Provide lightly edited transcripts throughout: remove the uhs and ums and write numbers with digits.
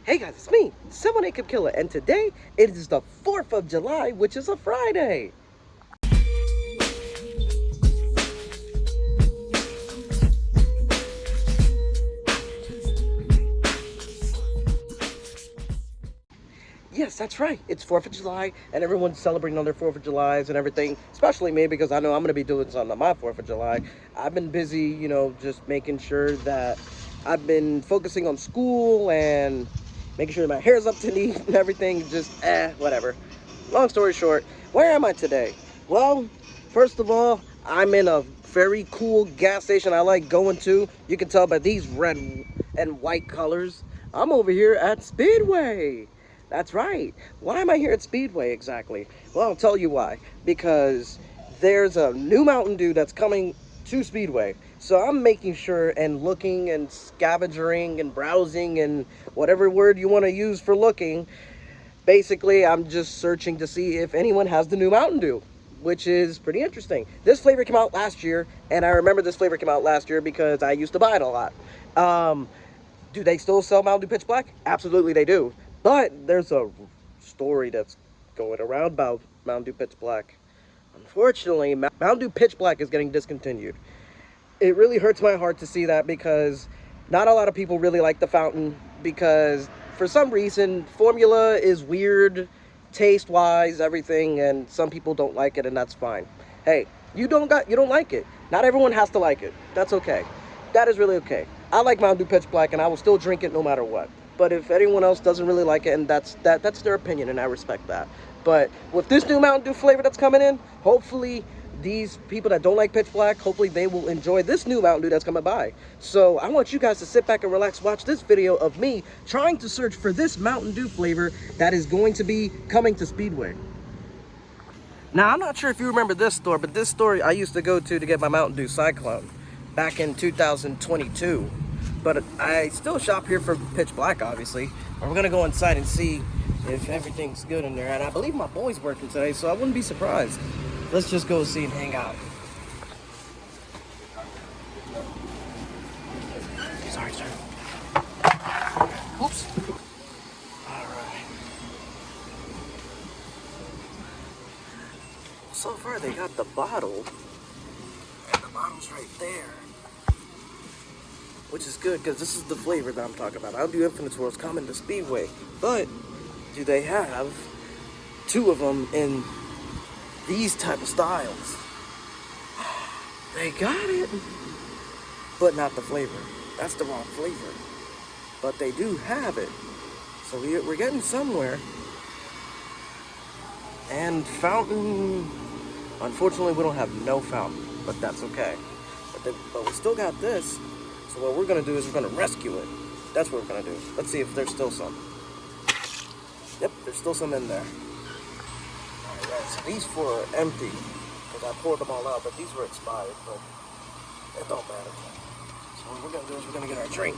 Hey guys, it's me, 718kipkila, and today it is the 4th of July, which is a Friday. Yes, that's right. It's 4th of July, and everyone's celebrating on their 4th of Julys and everything, especially me because I know I'm going to be doing something on my 4th of July. I've been busy, just making sure that I've been focusing on school and making sure my hair's up to date and everything, just whatever. Long story short, where am I today? Well, first of all, I'm in a very cool gas station I like going to. You can tell by these red and white colors. I'm over here at Speedway. That's right. Why am I here at Speedway exactly? Well, I'll tell you why. Because there's a new Mountain Dew that's coming to Speedway. So I'm making sure and looking and scavenging and browsing and whatever word you want to use for looking. Basically, I'm just searching to see if anyone has the new Mountain Dew, which is pretty interesting. This flavor came out last year, and I remember this flavor came out last year because I used to buy it a lot. Do they still sell Mountain Dew Pitch Black? Absolutely they do. But there's a story that's going around about Mountain Dew Pitch Black. Unfortunately, Mountain Dew Pitch Black is getting discontinued. It really hurts my heart to see that because not a lot of people really like the fountain because for some reason formula is weird, taste-wise, everything, and some people don't like it, and that's fine. Hey, you don't like it. Not everyone has to like it. That's okay. That is really okay. I like Mountain Dew Pitch Black, and I will still drink it no matter what. But if anyone else doesn't really like it, and that's their opinion, and I respect that. But with this new Mountain Dew flavor that's coming in, hopefully these people that don't like Pitch Black, hopefully they will enjoy this new Mountain Dew that's coming by. So I want you guys to sit back and relax, watch this video of me trying to search for this Mountain Dew flavor that is going to be coming to Speedway. Now, I'm not sure if you remember this store, but this store I used to go to get my Mountain Dew Cyclone back in 2022. But I still shop here for Pitch Black, obviously. And we're gonna go inside and see if everything's good in there. And I believe my boy's working today, so I wouldn't be surprised. Let's just go see and hang out. Sorry, sir. Oops. All right. So far, they got the bottle, and the bottle's right there. Which is good, because this is the flavor that I'm talking about. Mountain Dew Infinite Swirl's coming to Speedway. But, do they have two of them in these type of styles? They got it, but not the flavor. That's the wrong flavor. But they do have it. So we're getting somewhere. And fountain, unfortunately we don't have no fountain, but that's okay. But we still got this. So what we're gonna do is we're gonna rescue it. That's what we're gonna do. Let's see if there's still some. Yep, there's still some in there. Alright, so these four are empty. Because I poured them all out, but these were expired, but it don't matter. So what we're gonna do is we're gonna get our drink.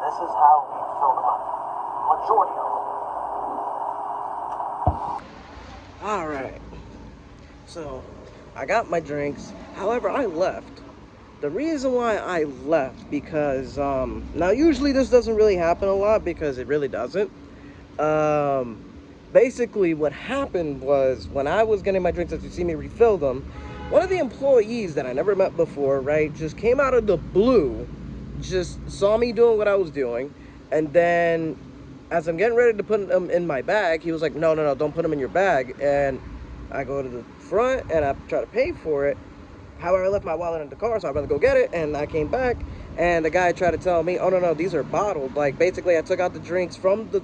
This is how we fill them up. Majority of them. Alright. So, I got my drinks. However, I left. The reason why I left because, now usually this doesn't really happen a lot because it really doesn't. Basically what happened was when I was getting my drinks, as you see me refill them, one of the employees that I never met before, right, just came out of the blue, just saw me doing what I was doing, and then as I'm getting ready to put them in my bag, he was like, no, no, no, don't put them in your bag. And I go to the front and I try to pay for it. However, I left my wallet in the car, so I went to go get it, and I came back, and the guy tried to tell me, oh, no, no, these are bottled. Like, basically, I took out the drinks from the,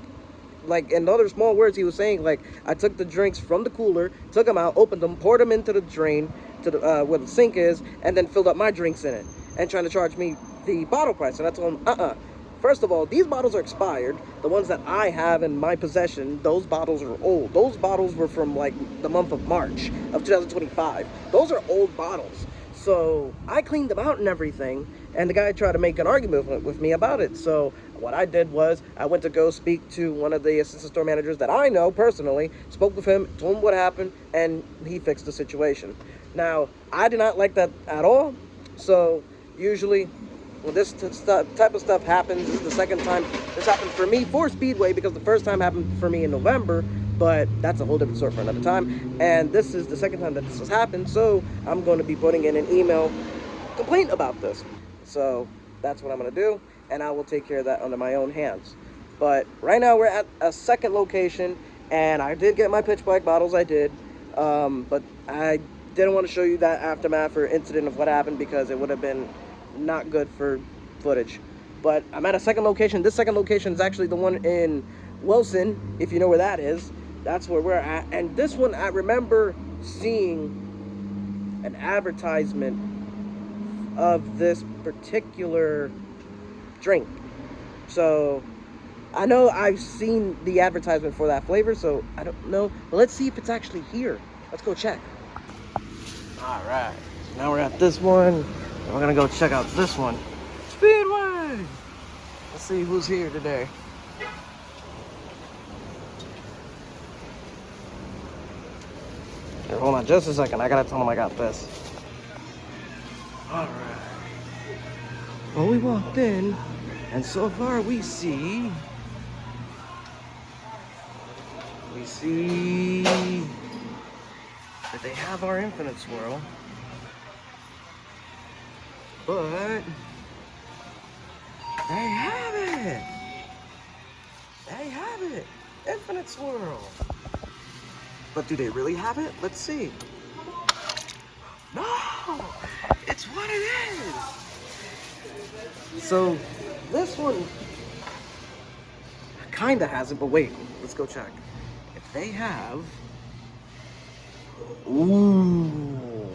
like, in other small words, he was saying, like, I took the drinks from the cooler, took them out, opened them, poured them into the drain, to the, where the sink is, and then filled up my drinks in it, and trying to charge me the bottle price. And I told him, First of all, these bottles are expired. The ones that I have in my possession, those bottles are old. Those bottles were from like the month of March of 2025. Those are old bottles. So I cleaned them out and everything, and the guy tried to make an argument with me about it. So what I did was I went to go speak to one of the assistant store managers that I know personally, spoke with him, told him what happened, and he fixed the situation. Now, I did not like that at all. So usually when this type of stuff happens, this is the second time this happened for me for Speedway, because the first time happened for me in November, but that's a whole different story for another time. And this is the second time that this has happened, so I'm going to be putting in an email complaint about this. So that's what I'm going to do, and I will take care of that under my own hands. But right now we're at a second location, and I did get my pitch black bottles, I did, but I didn't want to show you that aftermath or incident of what happened, because it would have been not good for footage. But I'm at a second location. This second location is actually the one in Wilson, if you know where that is. That's where we're at. And this one, I remember seeing an advertisement of this particular drink. So I know I've seen the advertisement for that flavor, so I don't know, but let's see if it's actually here. Let's go check. All right, so now we're at this one. We're gonna go check out this one. Speedway! Let's see who's here today. Here, hold on just a second. I gotta tell them I got this. Alright. Well, we walked in, and so far we see that they have our Infinite Swirl. But they have it. They have it. Infinite Swirl. But do they really have it? Let's see. No, it's what it is. So this one kinda has it, but wait, let's go check. If they have, ooh,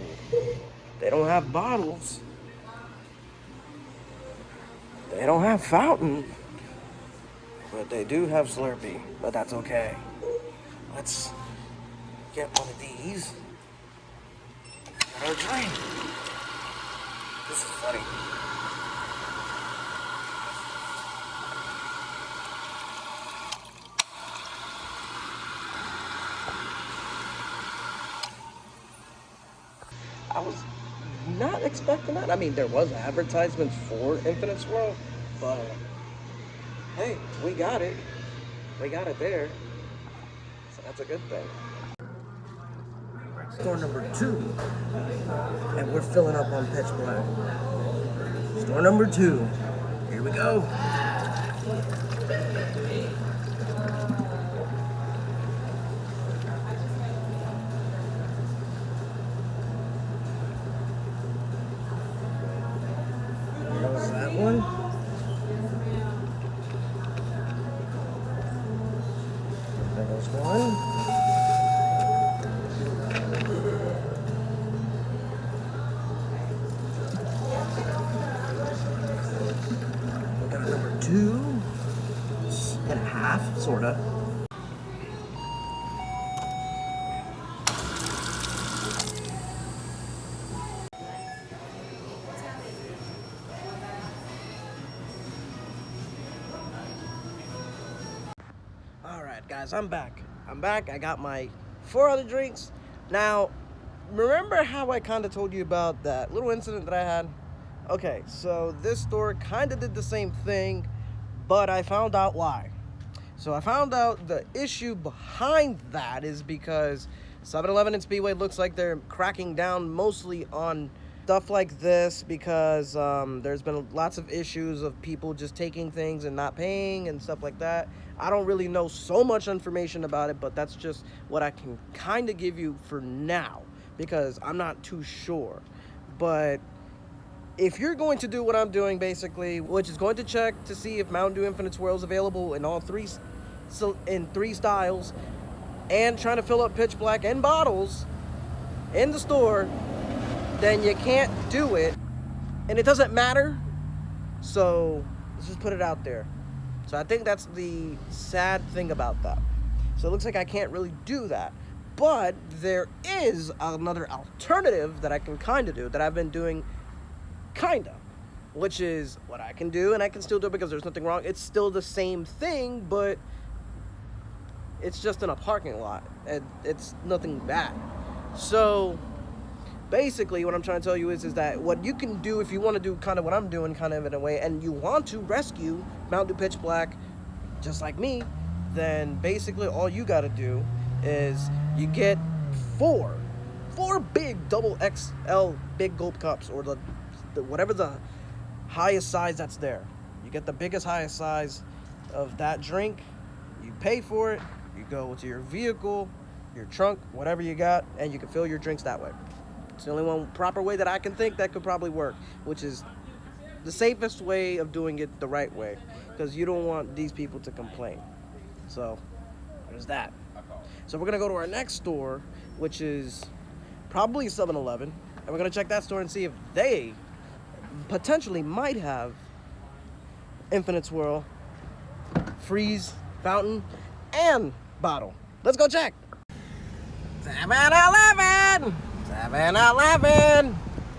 they don't have bottles. They don't have fountain, but they do have Slurpee, but that's okay. Let's get one of these. Get our drink. This is funny. I was not expecting that. I mean, there was advertisements for Infinite Swirl, but hey, we got it. We got it there. So that's a good thing. Store number 2. And we're filling up on pitch black. Store number 2. Here we go. There's that one. There goes one. We got number 2.5, sorta. Alright guys, I'm back. I got my 4 other drinks. Now, remember how I kind of told you about that little incident that I had? Okay, so this store kind of did the same thing, but I found out why. So I found out the issue behind that is because 7-Eleven and Speedway looks like they're cracking down mostly on stuff like this because there's been lots of issues of people just taking things and not paying and stuff like that. I don't really know so much information about it, but that's just what I can kind of give you for now because I'm not too sure. But if you're going to do what I'm doing basically, which is going to check to see if Mountain Dew Infinite Swirl is available in all three styles, and trying to fill up pitch black and bottles in the store, then you can't do it, and it doesn't matter. So let's just put it out there. So I think that's the sad thing about that. So it looks like I can't really do that, but there is another alternative that I can kind of do, that I've been doing kind of, which is what I can do, and I can still do it because there's nothing wrong. It's still the same thing, but it's just in a parking lot, and it's nothing bad. So basically what I'm trying to tell you is that what you can do if you want to do kind of what I'm doing kind of in a way, and you want to rescue Mountain Dew Pitch Black just like me, then basically all you got to do is you get four big double XL big gulp cups, or the whatever the highest size that's there. You get the biggest, highest size of that drink, you pay for it, you go to your vehicle, your trunk, whatever you got, and you can fill your drinks that way. It's the only one proper way that I can think that could probably work, which is the safest way of doing it the right way, because you don't want these people to complain. So there's that. So we're gonna go to our next store, which is probably 7-Eleven, and we're gonna check that store and see if they potentially might have Infinite Swirl, freeze, fountain, and bottle. Let's go check. 7-Eleven! 7-Eleven!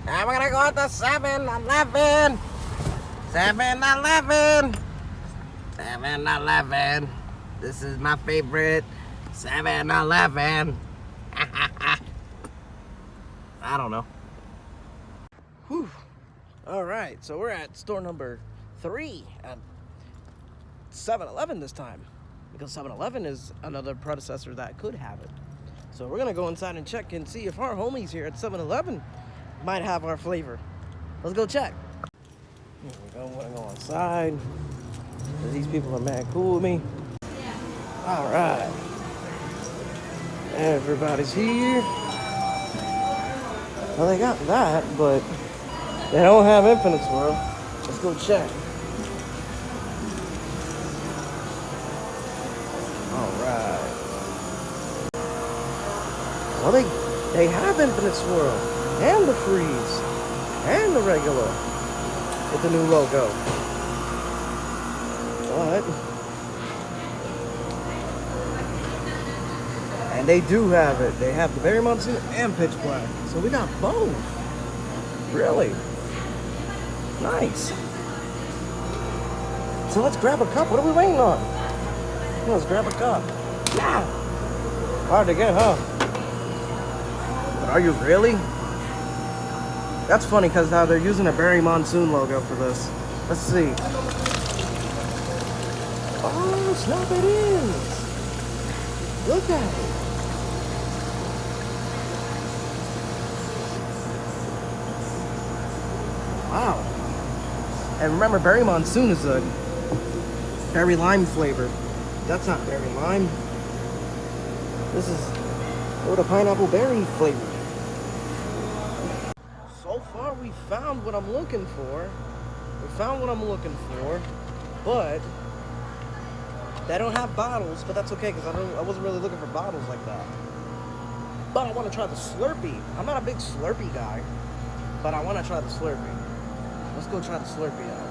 And we're gonna go to 7-Eleven! 7-Eleven! 7-Eleven! This is my favorite 7-Eleven. I don't know. Whew. Alright, so we're at store number 3 at 7-Eleven this time, because 7-Eleven is another predecessor that could have it. So we're gonna go inside and check and see if our homies here at 7-Eleven might have our flavor. Let's go check. Here we go. We're gonna go inside. These people are mad cool with me. Alright. Everybody's here. Well, they got that, but they don't have Infinite Swirl. Let's go check. Alright. Well, they have Infinite Swirl, and the freeze, and the regular, with the new logo. But, and they do have it. They have the Berry Monsoon and Pitch Black. So we got both. Really? Nice. So let's grab a cup. What are we waiting on? Let's grab a cup. Yeah. Hard to get, huh? But are you really? That's funny because now they're using a Berry Monsoon logo for this. Let's see. Oh, snap, it is. Look at it. Wow. And remember, Berry Monsoon is a berry lime flavor. That's not berry lime. This is the pineapple berry flavor. So far, we found what I'm looking for. But they don't have bottles, but that's okay because I wasn't really looking for bottles like that. But I want to try the Slurpee. I'm not a big Slurpee guy, but I want to try the Slurpee. Let's go try the Slurpee out.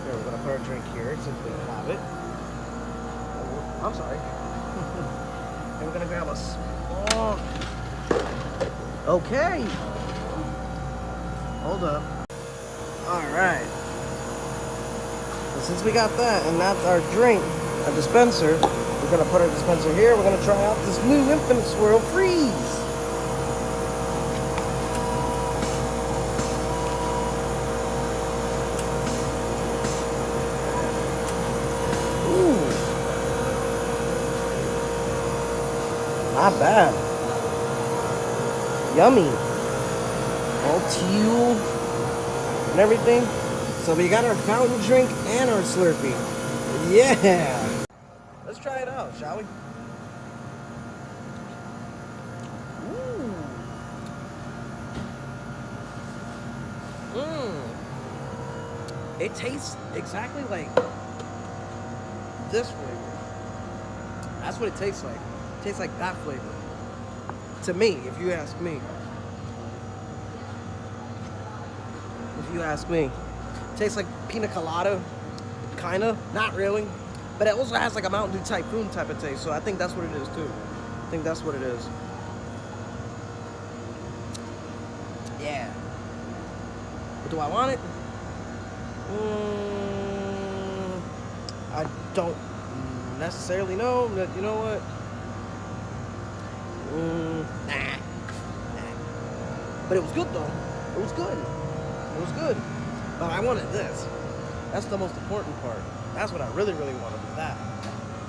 Here, we're gonna put our drink here since we have it. Oh, I'm sorry. And we're gonna grab a small. Okay. Hold up. All right. So since we got that, and that's our drink, a dispenser, we're gonna put our dispenser here. We're gonna try out this new Infinite Swirl Freeze. Not bad. Yummy. teal and everything. So we got our fountain drink and our Slurpee. Yeah. Let's try it out, shall we? Ooh. It tastes exactly like this flavor. That's what it tastes like. It tastes like that flavor. To me, if you ask me. If you ask me. It tastes like pina colada. Kinda. Not really. But it also has like a Mountain Dew Typhoon type of taste. So I think that's what it is too. I think that's what it is. Yeah. But do I want it? I don't necessarily know. You know what? Nah. But it was good though. It was good. It was good. But I wanted this. That's the most important part. That's what I really, really wanted, was that.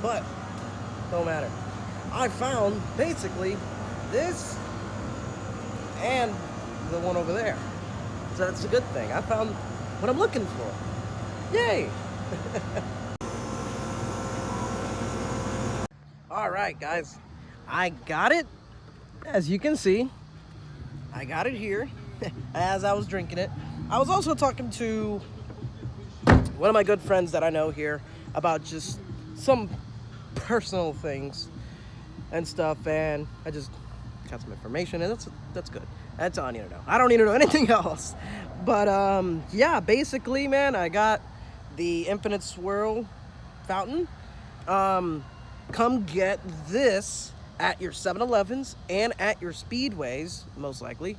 But, don't matter. I found, basically, this and the one over there. So that's a good thing. I found what I'm looking for. Yay! Alright, guys. I got it. As you can see, I got it here as I was drinking it. I was also talking to one of my good friends that I know here about just some personal things and stuff, and I just got some information, and that's good. That's all I need to know. I don't need to know anything else. But yeah, basically, man, I got the Infinite Swirl fountain. Come get this at your 7-Elevens and at your Speedways, most likely.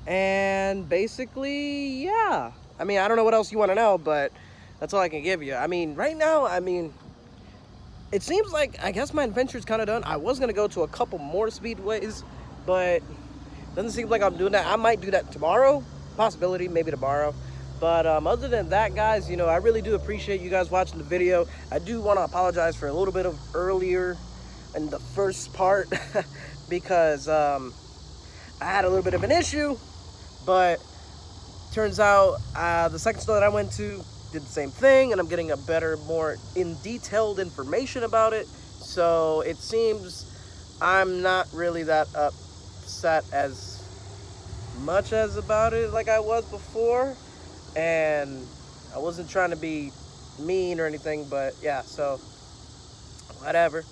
And basically, yeah. I mean, I don't know what else you want to know, but that's all I can give you. I mean, right now, I mean, it seems like, I guess my adventure's kind of done. I was going to go to a couple more Speedways, but doesn't seem like I'm doing that. I might do that tomorrow. Possibility, maybe tomorrow. But other than that, guys, you know, I really do appreciate you guys watching the video. I do want to apologize for a little bit of earlier in the first part because I had a little bit of an issue, but turns out the second store that I went to did the same thing, and I'm getting a better, more detailed information about it. So it seems I'm not really that upset as much as about it like I was before. And I wasn't trying to be mean or anything, but yeah, so whatever.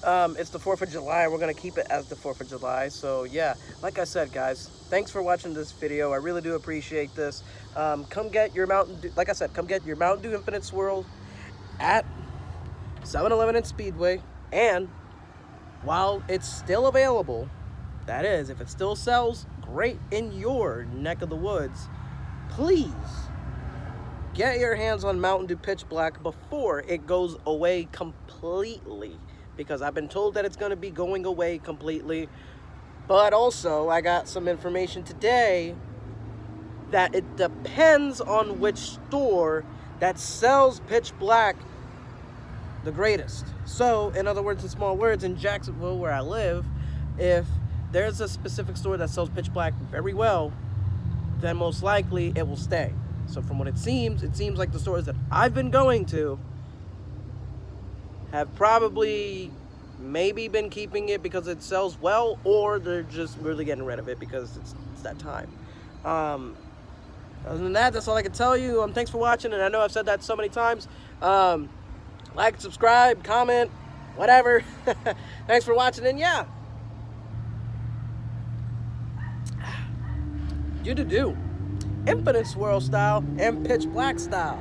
It's the 4th of July. We're going to keep it as the 4th of July. So yeah, like I said, guys, thanks for watching this video. I really do appreciate this. Come get your Mountain Dew, like I said, come get your Mountain Dew Infinite Swirl at 7-Eleven and Speedway. And while it's still available, that is, if it still sells great in your neck of the woods, please get your hands on Mountain Dew Pitch Black before it goes away completely, because I've been told that it's going to be going away completely. But also, I got some information today that it depends on which store that sells Pitch Black the greatest. So, in other words, in small words, in Jacksonville, where I live, if there's a specific store that sells Pitch Black very well, then most likely it will stay. So from what it seems like the stores that I've been going to have probably maybe been keeping it because it sells well, or they're just really getting rid of it because it's that time. Other than that, that's all I can tell you. Thanks for watching, and I know I've said that so many times. Like, subscribe, comment, whatever. Thanks for watching, and yeah. Do. Infinite Swirl style and Pitch Black style.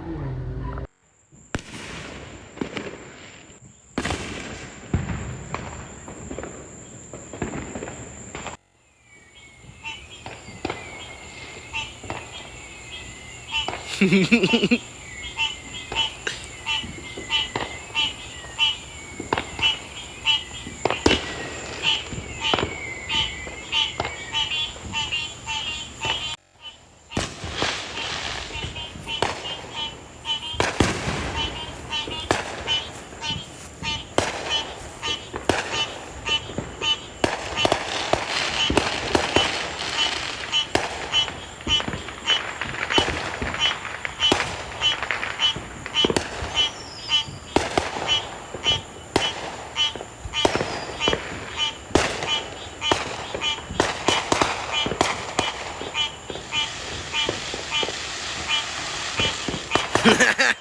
Yeah.